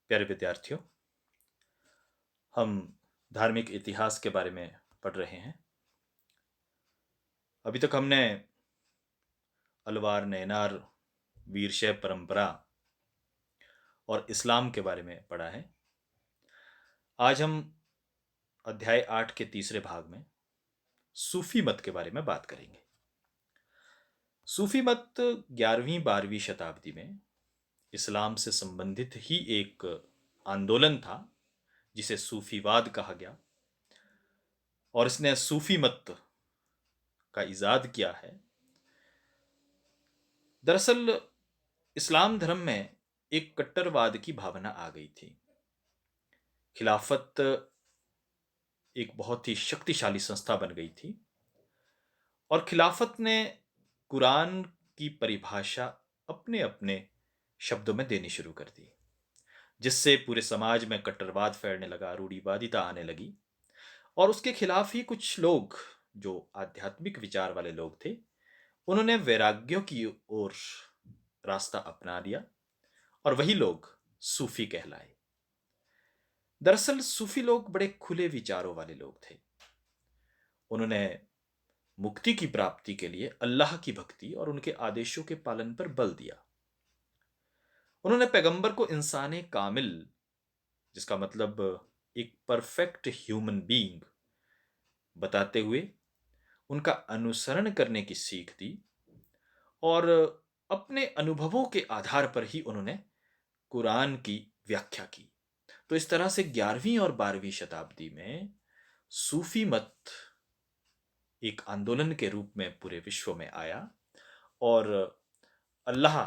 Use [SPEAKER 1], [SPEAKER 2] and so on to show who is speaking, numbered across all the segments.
[SPEAKER 1] प्यारे विद्यार्थियों, हम धार्मिक इतिहास के बारे में पढ़ रहे हैं। अभी तक हमने अलवार, नैनार, वीरशैव परंपरा और इस्लाम के बारे में पढ़ा है। आज हम अध्याय 8 के तीसरे भाग में सूफी मत के बारे में बात करेंगे। सूफी मत 11वीं-12वीं शताब्दी में इस्लाम से संबंधित ही एक आंदोलन था, जिसे सूफीवाद कहा गया, और इसने सूफी मत का इजाद किया है। दरअसल इस्लाम धर्म में एक कट्टरवाद की भावना आ गई थी। खिलाफत एक बहुत ही शक्तिशाली संस्था बन गई थी और खिलाफत ने कुरान की परिभाषा अपने अपने शब्दों में देनी शुरू कर दी, जिससे पूरे समाज में कट्टरवाद फैलने लगा, रूढ़िवादिता आने लगी। और उसके खिलाफ ही कुछ लोग, जो आध्यात्मिक विचार वाले लोग थे, उन्होंने वैराग्यों की ओर रास्ता अपना लिया और वही लोग सूफी कहलाए। दरअसल सूफी लोग बड़े खुले विचारों वाले लोग थे। उन्होंने मुक्ति की प्राप्ति के लिए अल्लाह की भक्ति और उनके आदेशों के पालन पर बल दिया। उन्होंने पैगंबर को इंसान कामिल, जिसका मतलब एक परफेक्ट ह्यूमन बीइंग, बताते हुए उनका अनुसरण करने की सीख दी और अपने अनुभवों के आधार पर ही उन्होंने कुरान की व्याख्या की। तो इस तरह से 11वीं और 12वीं शताब्दी में सूफी मत एक आंदोलन के रूप में पूरे विश्व में आया और अल्लाह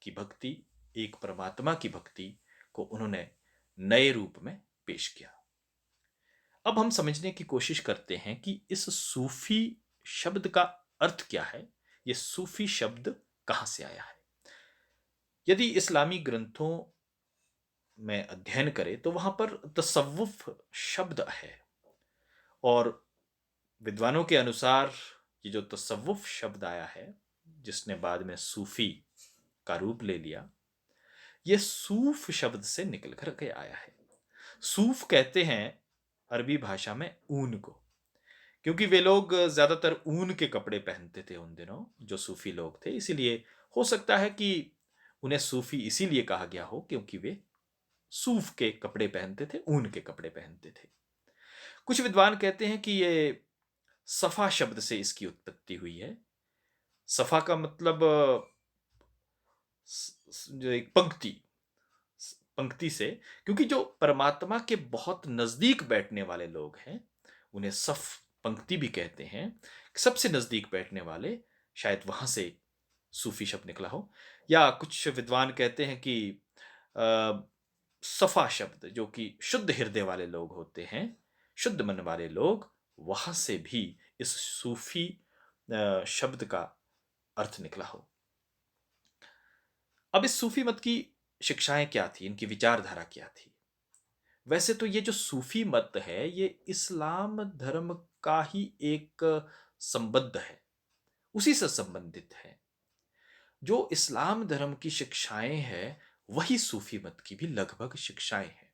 [SPEAKER 1] की भक्ति, एक परमात्मा की भक्ति को उन्होंने नए रूप में पेश किया। अब हम समझने की कोशिश करते हैं कि इस सूफी शब्द का अर्थ क्या है। यह सूफी शब्द कहां से आया है। यदि इस्लामी ग्रंथों में अध्ययन करें तो वहां पर तसव्वुफ शब्द है और विद्वानों के अनुसार ये जो तसव्वुफ शब्द आया है, जिसने बाद में सूफी का रूप ले लिया, ये सूफ शब्द से निकल कर के आया है। सूफ कहते हैं अरबी भाषा में ऊन को, क्योंकि वे लोग ज्यादातर ऊन के कपड़े पहनते थे उन दिनों, जो सूफी लोग थे। इसीलिए हो सकता है कि उन्हें सूफी इसीलिए कहा गया हो क्योंकि वे सूफ के कपड़े पहनते थे, ऊन के कपड़े पहनते थे। कुछ विद्वान कहते हैं कि ये सफा शब्द से इसकी उत्पत्ति हुई है। सफा का मतलब जो एक पंक्ति, पंक्ति से, क्योंकि जो परमात्मा के बहुत नजदीक बैठने वाले लोग हैं उन्हें सफ पंक्ति भी कहते हैं। सबसे नजदीक बैठने वाले, शायद वहां से सूफी शब्द निकला हो। या कुछ विद्वान कहते हैं कि अ, सफा शब्द, जो कि शुद्ध हृदय वाले लोग होते हैं, शुद्ध मन वाले लोग, वहां से भी इस सूफी शब्द का अर्थ निकला हो। अब इस सूफी मत की शिक्षाएं क्या थी, इनकी विचारधारा क्या थी। वैसे तो ये जो सूफी मत है, ये इस्लाम धर्म का ही एक संबद्ध है, उसी से संबंधित है। जो इस्लाम धर्म की शिक्षाएं हैं, वही सूफी मत की भी लगभग शिक्षाएं हैं।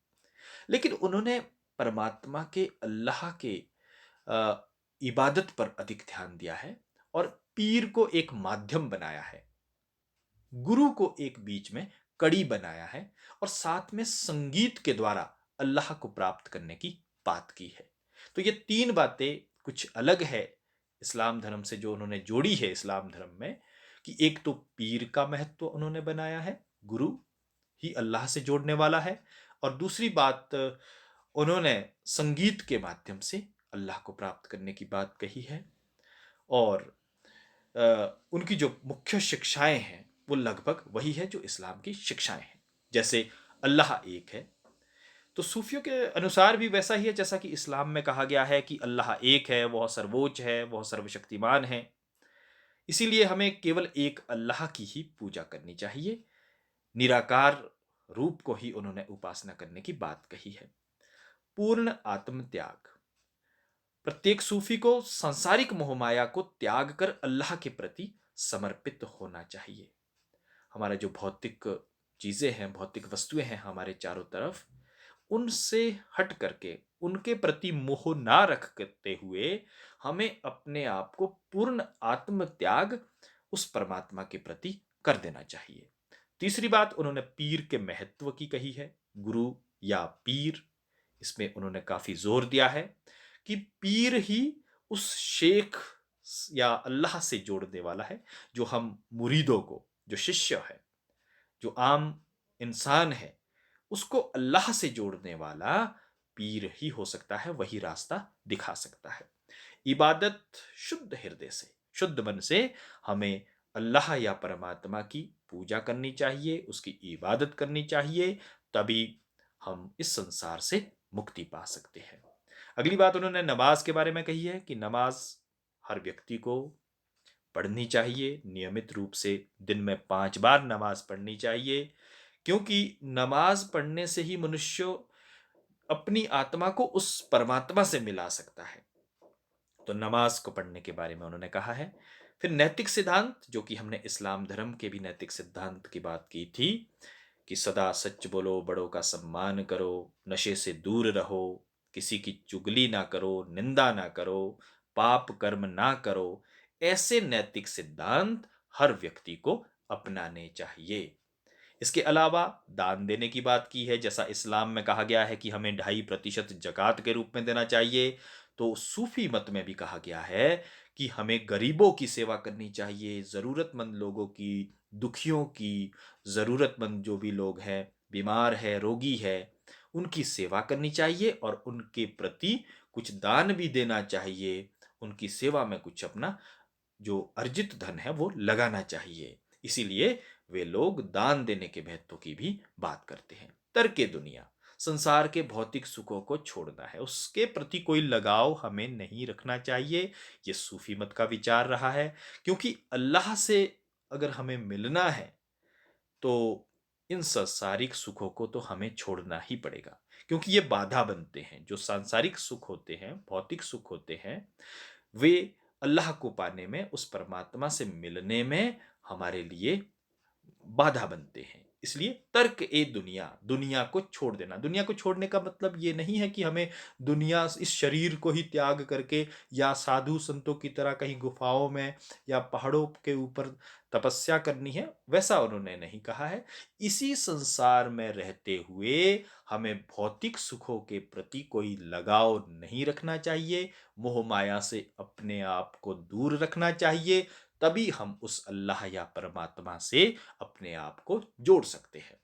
[SPEAKER 1] लेकिन उन्होंने परमात्मा के, अल्लाह के इबादत पर अधिक ध्यान दिया है और पीर को एक माध्यम बनाया है, गुरु को एक बीच में कड़ी बनाया है और साथ में संगीत के द्वारा अल्लाह को प्राप्त करने की बात की है। तो ये तीन बातें कुछ अलग है इस्लाम धर्म से, जो उन्होंने जोड़ी है इस्लाम धर्म में, कि एक तो पीर का महत्व उन्होंने बनाया है, गुरु ही अल्लाह से जोड़ने वाला है, और दूसरी बात, उन्होंने संगीत के माध्यम से अल्लाह को प्राप्त करने की बात कही है। और उनकी जो मुख्य शिक्षाएं हैं वो लगभग वही है जो इस्लाम की शिक्षाएं हैं। जैसे अल्लाह एक है, तो सूफियों के अनुसार भी वैसा ही है जैसा कि इस्लाम में कहा गया है कि अल्लाह एक है, वह सर्वोच्च है, वह सर्वशक्तिमान है। इसीलिए हमें केवल एक अल्लाह की ही पूजा करनी चाहिए। निराकार रूप को ही उन्होंने उपासना करने की बात कही है। पूर्ण आत्म त्याग, प्रत्येक सूफी को सांसारिक मोहमाया को त्याग कर अल्लाह के प्रति समर्पित होना चाहिए। हमारा जो भौतिक चीज़ें हैं, भौतिक वस्तुएं हैं हमारे चारों तरफ, उनसे हट करके उनके प्रति मोह ना रखते हुए हमें अपने आप को पूर्ण आत्म त्याग उस परमात्मा के प्रति कर देना चाहिए। तीसरी बात उन्होंने पीर के महत्व की कही है। गुरु या पीर, इसमें उन्होंने काफी जोर दिया है कि पीर ही उस शेख या अल्लाह से जोड़ने वाला है। जो हम मुरीदों को, जो शिष्य है, जो आम इंसान है, उसको अल्लाह से जोड़ने वाला पीर ही हो सकता है, वही रास्ता दिखा सकता है। इबादत शुद्ध हृदय से, शुद्ध मन से हमें अल्लाह या परमात्मा की पूजा करनी चाहिए, उसकी इबादत करनी चाहिए, तभी हम इस संसार से मुक्ति पा सकते हैं। अगली बात उन्होंने नमाज के बारे में कही है कि नमाज हर व्यक्ति को पढ़नी चाहिए, नियमित रूप से दिन में 5 बार नमाज पढ़नी चाहिए, क्योंकि नमाज पढ़ने से ही मनुष्य अपनी आत्मा को उस परमात्मा से मिला सकता है। तो नमाज को पढ़ने के बारे में उन्होंने कहा है। फिर नैतिक सिद्धांत, जो कि हमने इस्लाम धर्म के भी नैतिक सिद्धांत की बात की थी, कि सदा सच बोलो, बड़ों का सम्मान करो, नशे से दूर रहो, किसी की चुगली ना करो, निंदा ना करो, पाप कर्म ना करो। ऐसे नैतिक सिद्धांत हर व्यक्ति को अपनाने चाहिए। इसके अलावा दान देने की बात की है। जैसा इस्लाम में कहा गया है कि हमें 2.5% जकात के रूप में देना चाहिए, तो सूफी मत में भी कहा गया है कि हमें गरीबों की सेवा करनी चाहिए, ज़रूरतमंद लोगों की, दुखियों की, ज़रूरतमंद जो भी लोग हैं, बीमार है, रोगी है, उनकी सेवा करनी चाहिए और उनके प्रति कुछ दान भी देना चाहिए। उनकी सेवा में कुछ अपना जो अर्जित धन है वो लगाना चाहिए। इसीलिए वे लोग दान देने के महत्व की भी बात करते हैं। तर्क दुनिया, संसार के भौतिक सुखों को छोड़ना है, उसके प्रति कोई लगाव हमें नहीं रखना चाहिए। ये सूफी मत का विचार रहा है, क्योंकि अल्लाह से अगर हमें मिलना है तो इन सांसारिक सुखों को तो हमें छोड़ना ही पड़ेगा, क्योंकि ये बाधा बनते हैं। जो सांसारिक सुख होते हैं, भौतिक सुख होते हैं, वे अल्लाह को पाने में, उस परमात्मा से मिलने में हमारे लिए बाधा बनते हैं। इसलिए तर्क ए दुनिया, दुनिया को छोड़ देना। दुनिया को छोड़ने का मतलब ये नहीं है कि हमें दुनिया, इस शरीर को ही त्याग करके या साधु संतों की तरह कहीं गुफाओं में या पहाड़ों के ऊपर तपस्या करनी है, वैसा उन्होंने नहीं कहा है। इसी संसार में रहते हुए हमें भौतिक सुखों के प्रति कोई लगाव नहीं रखना चाहिए, मोह माया से अपने आप को दूर रखना चाहिए, तभी हम उस अल्लाह या परमात्मा से अपने आप को जोड़ सकते हैं।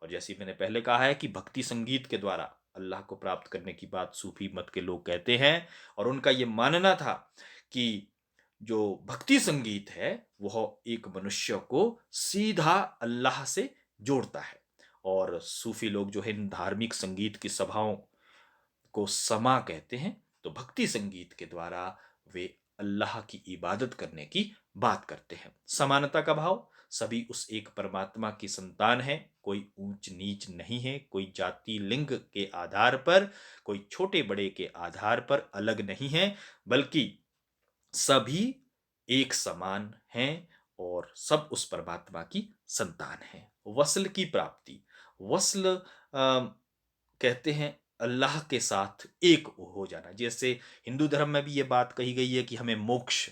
[SPEAKER 1] और जैसे मैंने पहले कहा है कि भक्ति संगीत के द्वारा अल्लाह को प्राप्त करने की बात सूफी मत के लोग कहते हैं, और उनका यह मानना था कि जो भक्ति संगीत है वह एक मनुष्य को सीधा अल्लाह से जोड़ता है। और सूफी लोग जो है इन धार्मिक संगीत की सभाओं को समा कहते हैं। तो भक्ति संगीत के द्वारा वे अल्लाह की इबादत करने की बात करते हैं। समानता का भाव, सभी उस एक परमात्मा की संतान है, कोई ऊंच नीच नहीं है, कोई जाति लिंग के आधार पर, कोई छोटे बड़े के आधार पर अलग नहीं है, बल्कि सभी एक समान हैं और सब उस परमात्मा की संतान हैं। वसल की प्राप्ति, वसल कहते हैं अल्लाह के साथ एक हो जाना। जैसे हिंदू धर्म में भी ये बात कही गई है कि हमें मोक्ष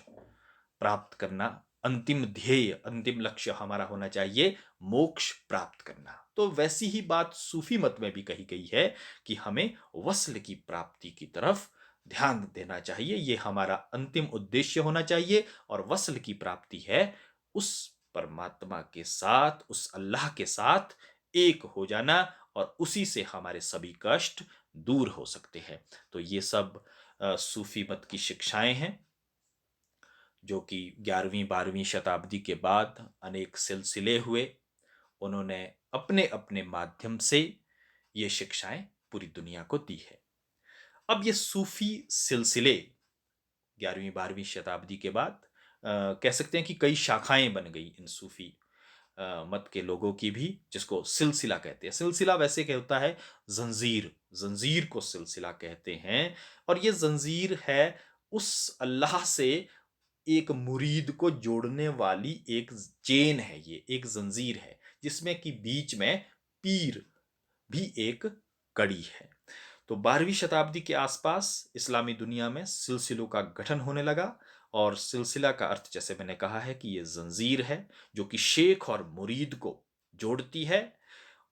[SPEAKER 1] प्राप्त करना, अंतिम ध्येय, अंतिम लक्ष्य हमारा होना चाहिए मोक्ष प्राप्त करना। तो वैसी ही बात सूफी मत में भी कही गई है कि हमें वसल की प्राप्ति की तरफ ध्यान देना चाहिए, ये हमारा अंतिम उद्देश्य होना चाहिए। और वसल की प्राप्ति है उस परमात्मा के साथ, उस अल्लाह के साथ एक हो जाना, और उसी से हमारे सभी कष्ट दूर हो सकते हैं। तो ये सब सूफी मत की शिक्षाएं हैं, जो कि 11वीं 12वीं शताब्दी के बाद अनेक सिलसिले हुए, उन्होंने अपने अपने माध्यम से ये शिक्षाएं पूरी दुनिया को दी है। अब ये सूफी सिलसिले 11वीं 12वीं शताब्दी के बाद कह सकते हैं कि कई शाखाएं बन गई इन सूफी मत के लोगों की भी, जिसको सिलसिला कहते हैं। सिलसिला वैसे क्या होता है, जंजीर, जंजीर को सिलसिला कहते हैं। और ये जंजीर है उस अल्लाह से एक मुरीद को जोड़ने वाली एक चेन है, ये एक जंजीर है। जिसमें कि बीच में पीर भी एक कड़ी है। तो 12वीं शताब्दी के आसपास इस्लामी दुनिया में सिलसिलों का गठन होने लगा। और सिलसिला का अर्थ जैसे मैंने कहा है कि ये जंजीर है जो कि शेख और मुरीद को जोड़ती है।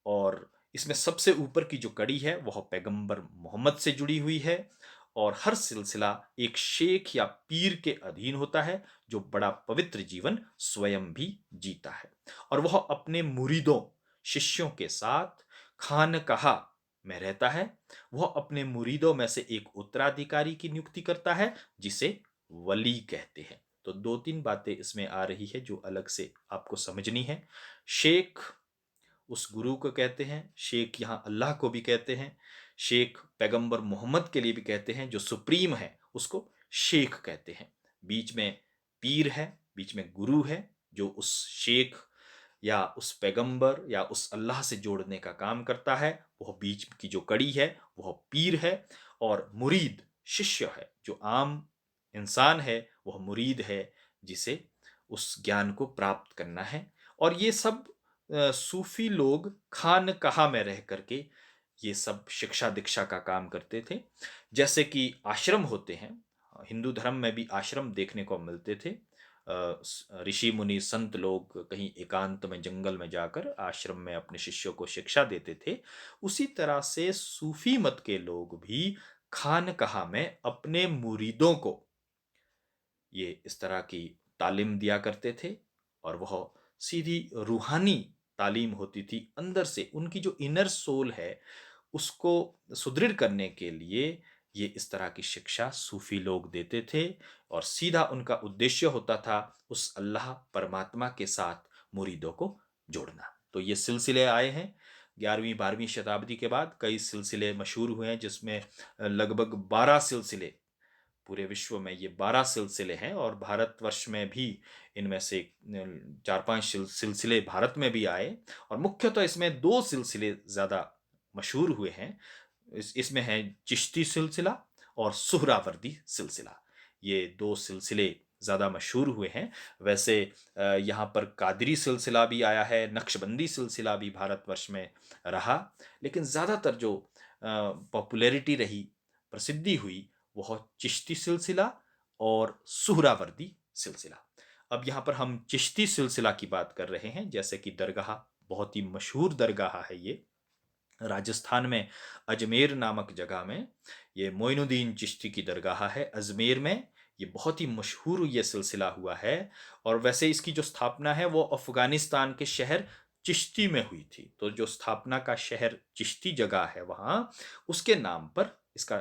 [SPEAKER 1] और इसमें सबसे ऊपर की जो कड़ी है वह पैगंबर मोहम्मद से जुड़ी हुई है। और हर सिलसिला एक शेख या पीर के अधीन होता है जो बड़ा पवित्र जीवन स्वयं भी जीता है। और वह अपने मुरीदों, शिष्यों के साथ खानकाहा में रहता है। वह अपने मुरीदों में से एक उत्तराधिकारी की नियुक्ति करता है जिसे वली कहते हैं। तो दो तीन बातें इसमें आ रही है जो अलग से आपको समझनी है। शेख उस गुरु को कहते हैं, शेख यहाँ अल्लाह को भी कहते हैं, शेख पैगंबर मोहम्मद के लिए भी कहते हैं, जो सुप्रीम है उसको शेख कहते हैं। बीच में पीर है, बीच में गुरु है जो उस शेख या उस पैगंबर या उस अल्लाह से जोड़ने का काम करता है। वह बीच की जो कड़ी है वह पीर है। और मुरीद शिष्य है, जो आम इंसान है वह मुरीद है जिसे उस ज्ञान को प्राप्त करना है। और ये सब सूफी लोग खानकाहा में रह करके ये सब शिक्षा दीक्षा का काम करते थे। जैसे कि आश्रम होते हैं, हिंदू धर्म में भी आश्रम देखने को मिलते थे। ऋषि मुनि संत लोग कहीं एकांत में जंगल में जाकर आश्रम में अपने शिष्यों को शिक्षा देते थे। उसी तरह से सूफी मत के लोग भी खानकाहा में अपने मुरीदों को ये इस तरह की तालीम दिया करते थे। और वह सीधी रूहानी तालीम होती थी, अंदर से उनकी जो इनर सोल है उसको सुदृढ़ करने के लिए ये इस तरह की शिक्षा सूफी लोग देते थे। और सीधा उनका उद्देश्य होता था उस अल्लाह परमात्मा के साथ मुरीदों को जोड़ना। तो ये सिलसिले आए हैं 11वीं 12वीं शताब्दी के बाद। कई सिलसिले मशहूर हुए हैं जिसमें लगभग 12 सिलसिले, पूरे विश्व में ये 12 सिलसिले हैं। और भारतवर्ष में भी इनमें से 4-5 सिलसिले भारत में भी आए। और मुख्यतः इसमें दो सिलसिले ज़्यादा मशहूर हुए हैं। इसमें है चिश्ती सिलसिला और सुहरावर्दी सिलसिला। ये दो सिलसिले ज़्यादा मशहूर हुए हैं। वैसे यहाँ पर कादरी सिलसिला भी आया है, नक्शबंदी सिलसिला भी भारतवर्ष में रहा। लेकिन ज़्यादातर जो पॉपुलैरिटी रही, प्रसिद्धि हुई, वह चिश्ती सिलसिला और सुहरावर्दी सिलसिला। अब यहाँ पर हम चिश्ती सिलसिला की बात कर रहे हैं। जैसे कि दरगाह, बहुत ही मशहूर दरगाह है ये, राजस्थान में अजमेर नामक जगह में ये मोइनुद्दीन चिश्ती की दरगाह है अजमेर में। ये बहुत ही मशहूर ये सिलसिला हुआ है। और वैसे इसकी जो स्थापना है वो अफगानिस्तान के शहर चिश्ती में हुई थी। तो जो स्थापना का शहर चिश्ती जगह है वहाँ, उसके नाम पर इसका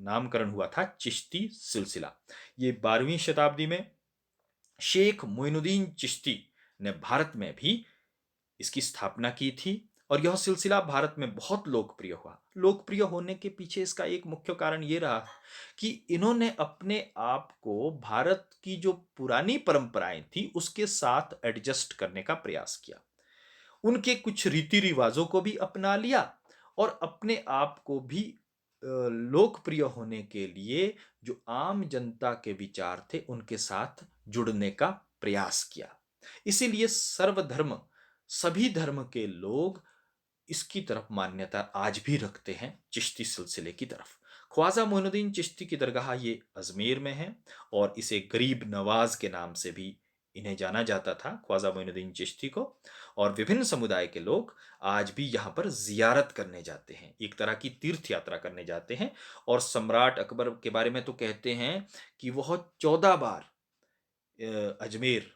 [SPEAKER 1] नामकरण हुआ था चिश्ती सिलसिला। ये 12वीं शताब्दी में शेख मोइनुद्दीन चिश्ती ने भारत में भी इसकी स्थापना की थी। और यह सिलसिला भारत में बहुत लोकप्रिय हुआ। लोकप्रिय होने के पीछे इसका एक मुख्य कारण ये रहा कि इन्होंने अपने आप को भारत की जो पुरानी परंपराएं थी उसके साथ एडजस्ट करने का प्रयास किया। उनके कुछ रीति रिवाजों को भी अपना लिया और अपने आप को भी लोकप्रिय होने के लिए जो आम जनता के विचार थे उनके साथ जुड़ने का प्रयास किया। इसीलिए सर्वधर्म, सभी धर्म के लोग इसकी तरफ मान्यता आज भी रखते हैं, चिश्ती सिलसिले की तरफ। ख्वाजा मोइनुद्दीन चिश्ती की दरगाह ये अजमेर में है। और इसे गरीब नवाज के नाम से भी इन्हें जाना जाता था, ख्वाजा मोइनुद्दीन चिश्ती को। और विभिन्न समुदाय के लोग आज भी यहाँ पर जियारत करने जाते हैं, एक तरह की तीर्थ यात्रा करने जाते हैं। और सम्राट अकबर के बारे में तो कहते हैं कि वह 14 बार अजमेर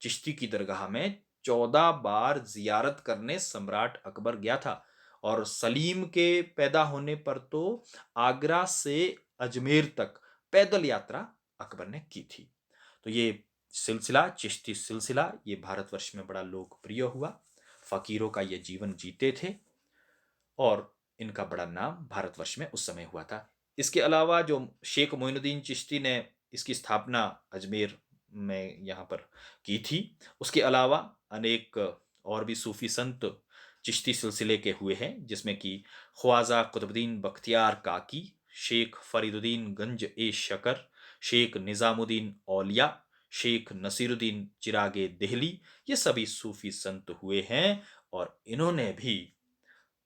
[SPEAKER 1] चिश्ती की दरगाह में 14 बार जियारत करने सम्राट अकबर गया था। और सलीम के पैदा होने पर तो आगरा से अजमेर तक पैदल यात्रा अकबर ने की थी। तो ये सिलसिला, चिश्ती सिलसिला, ये भारतवर्ष में बड़ा लोकप्रिय हुआ। फकीरों का ये जीवन जीते थे और इनका बड़ा नाम भारतवर्ष में उस समय हुआ था। इसके अलावा जो शेख मोइनुद्दीन चिश्ती ने इसकी स्थापना अजमेर में यहाँ पर की थी, उसके अलावा अनेक और भी सूफी संत चिश्ती सिलसिले के हुए हैं, जिसमें कि ख्वाजा कुतुबुद्दीन बख्तियार काकी, शेख फरीदुद्दीन गंज ए शकर, शेख निज़ामुद्दीन औलिया, शेख नसीरुद्दीन चिरागे देहली, ये सभी सूफी संत हुए हैं और इन्होंने भी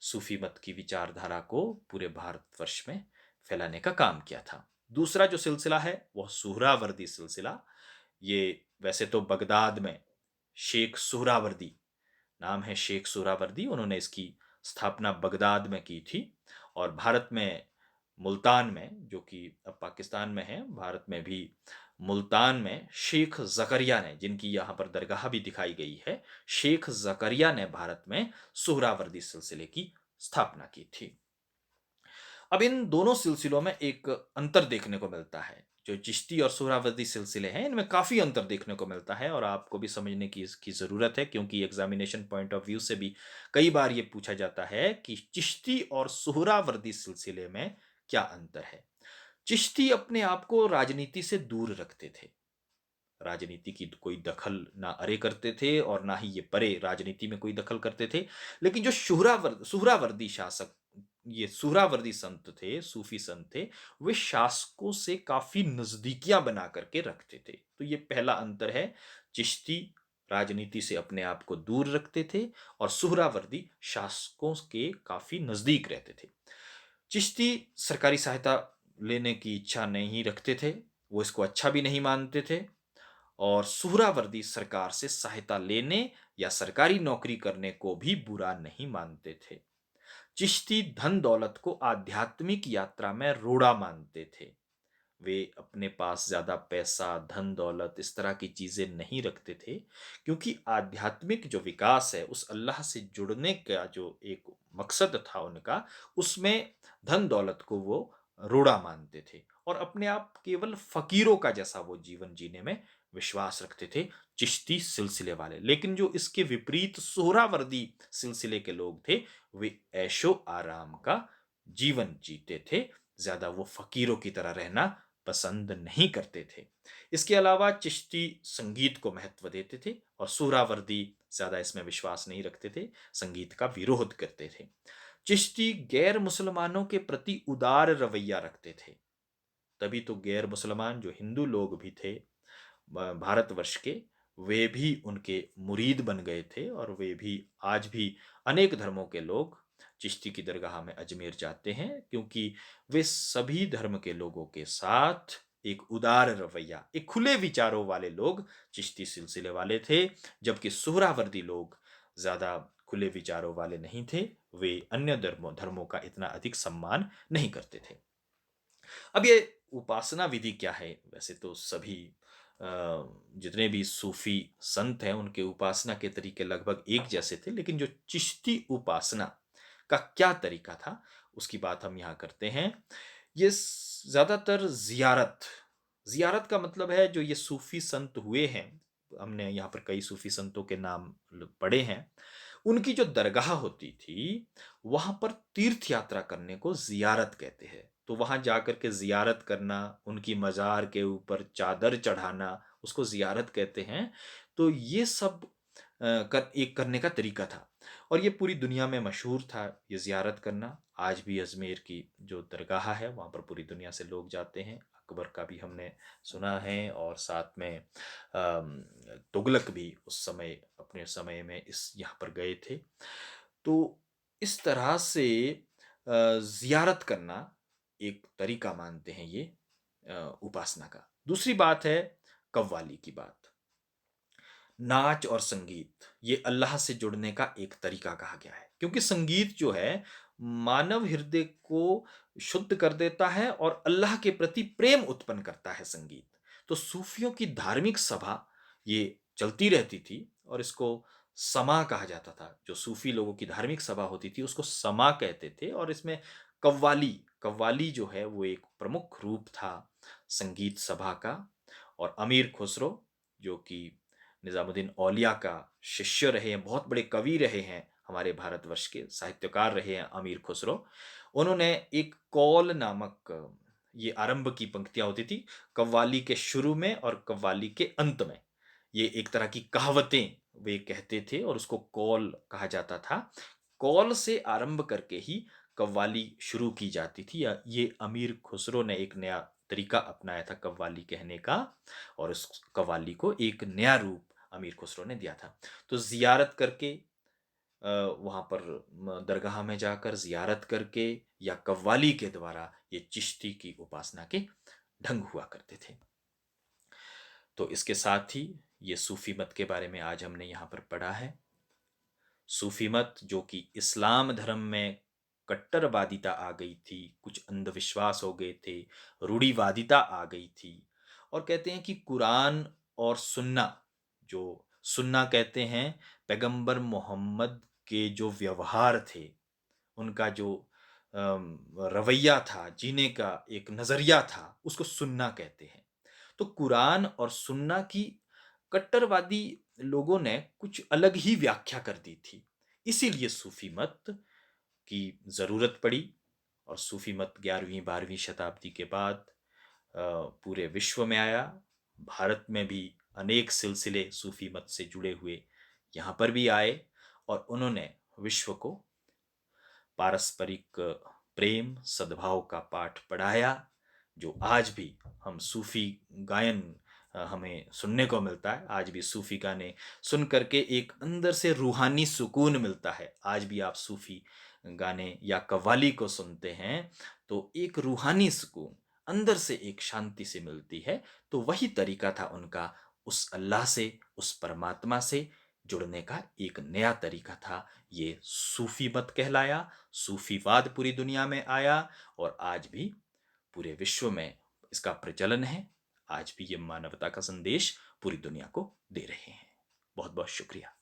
[SPEAKER 1] सूफी मत की विचारधारा को पूरे भारतवर्ष में फैलाने का काम किया था। दूसरा जो सिलसिला है वह सुहरावर्दी सिलसिला। ये वैसे तो बगदाद में शेख सुहरावर्दी, नाम है शेख सुहरावर्दी, उन्होंने इसकी स्थापना बगदाद में की थी और भारत में मुल्तान में, जो कि अब पाकिस्तान में है, भारत में भी मुल्तान में शेख ज़करिया ने, जिनकी यहाँ पर दरगाह भी दिखाई गई है, शेख ज़करिया ने भारत में सुहरावर्दी सिलसिले की स्थापना की थी। अब इन दोनों सिलसिलों में एक अंतर देखने को मिलता है। जो चिश्ती और सुहरावर्दी सिलसिले हैं, इनमें काफ़ी अंतर देखने को मिलता है और आपको भी समझने की इसकी ज़रूरत है, क्योंकि एग्ज़ामिनेशन पॉइंट ऑफ व्यू से भी कई बार ये पूछा जाता है कि चिश्ती और सुहरावर्दी सिलसिले में क्या अंतर है? चिश्ती अपने आप को राजनीति से दूर रखते थे। राजनीति की कोई दखल ना अरे करते थे और ना ही ये परे राजनीति में कोई दखल करते थे। लेकिन जो सुहरावर्दी शासक, ये सुहरावर्दी संत थे, सूफी संत थे, वे शासकों से काफ़ी नज़दीकियाँ बना कर के रखते थे। तो ये पहला अंतर है, चिश्ती राजनीति से अपने आप को दूर रखते थे और सुहरावर्दी शासकों के काफ़ी नज़दीक रहते थे। चिश्ती सरकारी सहायता लेने की इच्छा नहीं रखते थे, वो इसको अच्छा भी नहीं मानते थे और सुहरावर्दी सरकार से सहायता लेने या सरकारी नौकरी करने को भी बुरा नहीं मानते थे। चिश्ती धन दौलत को आध्यात्मिक यात्रा में रोड़ा मानते थे। वे अपने पास ज़्यादा पैसा, धन दौलत इस तरह की चीज़ें नहीं रखते थे, क्योंकि आध्यात्मिक जो विकास है, उस अल्लाह से जुड़ने का जो एक मकसद था उनका, उसमें धन दौलत को वो रोड़ा मानते थे और अपने आप केवल फ़कीरों का जैसा वो जीवन जीने में विश्वास रखते थे, चिश्ती सिलसिले वाले। लेकिन जो इसके विपरीत सोहरावर्दी सिलसिले के लोग थे, वे ऐशो-आराम का जीवन जीते थे, ज़्यादा वो फ़कीरों की तरह रहना पसंद नहीं करते थे। इसके अलावा चिश्ती संगीत को महत्व देते थे और सुहरावर्दी ज़्यादा इसमें विश्वास नहीं रखते थे, संगीत का विरोध करते थे। चिश्ती गैर मुसलमानों के प्रति उदार रवैया रखते थे। तभी तो गैर मुसलमान जो हिंदू लोग भी थे भारतवर्ष के, वे भी उनके मुरीद बन गए थे और वे भी आज भी अनेक धर्मों के लोग चिश्ती की दरगाह में अजमेर जाते हैं, क्योंकि वे सभी धर्म के लोगों के साथ एक उदार रवैया, एक खुले विचारों वाले लोग चिश्ती सिलसिले वाले थे, जबकि सुहरावर्दी लोग ज़्यादा खुले विचारों वाले नहीं थे। वे अन्य धर्मों धर्मों का इतना अधिक सम्मान नहीं करते थे। अब ये उपासना विधि क्या है? वैसे तो सभी जितने भी सूफी संत हैं, उनके उपासना के तरीके लगभग एक जैसे थे, लेकिन जो चिश्ती उपासना का क्या तरीका था, उसकी बात हम यहाँ करते हैं। ये ज़्यादातर ज़ियारत, ज़ियारत का मतलब है जो ये सूफी संत हुए हैं, हमने यहाँ पर कई सूफी संतों के नाम पढ़े हैं, उनकी जो दरगाह होती थी, वहाँ पर तीर्थ यात्रा करने को ज़ियारत कहते हैं। तो वहाँ जाकर के ज़ियारत करना, उनकी मज़ार के ऊपर चादर चढ़ाना, उसको ज़ियारत कहते हैं। तो ये सब एक करने का तरीका था और ये पूरी दुनिया में मशहूर था, ये ज़ियारत करना। आज भी अजमेर की जो दरगाह है, वहाँ पर पूरी दुनिया से लोग जाते हैं। अकबर का भी हमने सुना है और साथ में तुगलक भी उस समय, अपने समय में इस यहाँ पर गए थे। तो इस तरह से ज़ियारत करना एक तरीका मानते हैं ये उपासना का। दूसरी बात है कव्वाली की बात। नाच और संगीत, ये अल्लाह से जुड़ने का एक तरीका कहा गया है, क्योंकि संगीत जो है, मानव हृदय को शुद्ध कर देता है और अल्लाह के प्रति प्रेम उत्पन्न करता है संगीत। तो सूफियों की धार्मिक सभा ये चलती रहती थी और इसको समा कहा जाता था। जो सूफी लोगों की धार्मिक सभा होती थी, उसको समा कहते थे और इसमें कव्वाली, कव्वाली जो है वो एक प्रमुख रूप था संगीत सभा का। और अमीर खुसरो, जो कि निज़ामुद्दीन औलिया का शिष्य रहे हैं, बहुत बड़े कवि रहे हैं, हमारे भारतवर्ष के साहित्यकार रहे हैं अमीर खुसरो। उन्होंने एक कौल नामक, ये आरंभ की पंक्तियाँ होती थी, कव्वाली के शुरू में और कव्वाली के अंत में। ये एक तरह की कहावतें वे कहते थे और उसको कौल कहा जाता था। कौल से आरंभ करके ही कव्वाली शुरू की जाती थी। या ये अमीर खुसरो ने एक नया तरीका अपनाया था कव्वाली कहने का, और उस कव्वाली को एक नया रूप अमीर खुसरो ने दिया था। तो ज़ियारत करके, वहाँ पर दरगाह में जाकर ज़ियारत करके या कव्वाली के द्वारा ये चिश्ती की उपासना के ढंग हुआ करते थे। तो इसके साथ ही ये सूफ़ी मत के बारे में आज हमने यहाँ पर पढ़ा है। सूफ़ी मत जो कि इस्लाम धर्म में कट्टरवादिता आ गई थी, कुछ अंधविश्वास हो गए थे, रूढ़िवादिता आ गई थी। और कहते हैं कि कुरान और सुन्ना, जो सुन्ना कहते हैं पैगंबर मोहम्मद के जो व्यवहार थे, उनका जो रवैया था, जीने का एक नज़रिया था, उसको सुन्ना कहते हैं। तो कुरान और सुन्ना की कट्टरवादी लोगों ने कुछ अलग ही व्याख्या कर दी थी। इसीलिए सूफी मत की ज़रूरत पड़ी, और सूफी मत 11वीं 12वीं शताब्दी के बाद पूरे विश्व में आया। भारत में भी अनेक सिलसिले सूफी मत से जुड़े हुए यहाँ पर भी आए, और उन्होंने विश्व को पारस्परिक प्रेम सद्भाव का पाठ पढ़ाया, जो आज भी हम सूफी गायन हमें सुनने को मिलता है। आज भी सूफी गाने सुन करके एक अंदर से रूहानी सुकून मिलता है। आज भी आप सूफी गाने या कव्वाली को सुनते हैं तो एक रूहानी सुकून, अंदर से एक शांति से मिलती है। तो वही तरीका था उनका, उस अल्लाह से, उस परमात्मा से जुड़ने का एक नया तरीका था। ये सूफी मत कहलाया, सूफीवाद पूरी दुनिया में आया, और आज भी पूरे विश्व में इसका प्रचलन है। आज भी ये मानवता का संदेश पूरी दुनिया को दे रहे हैं। बहुत बहुत शुक्रिया।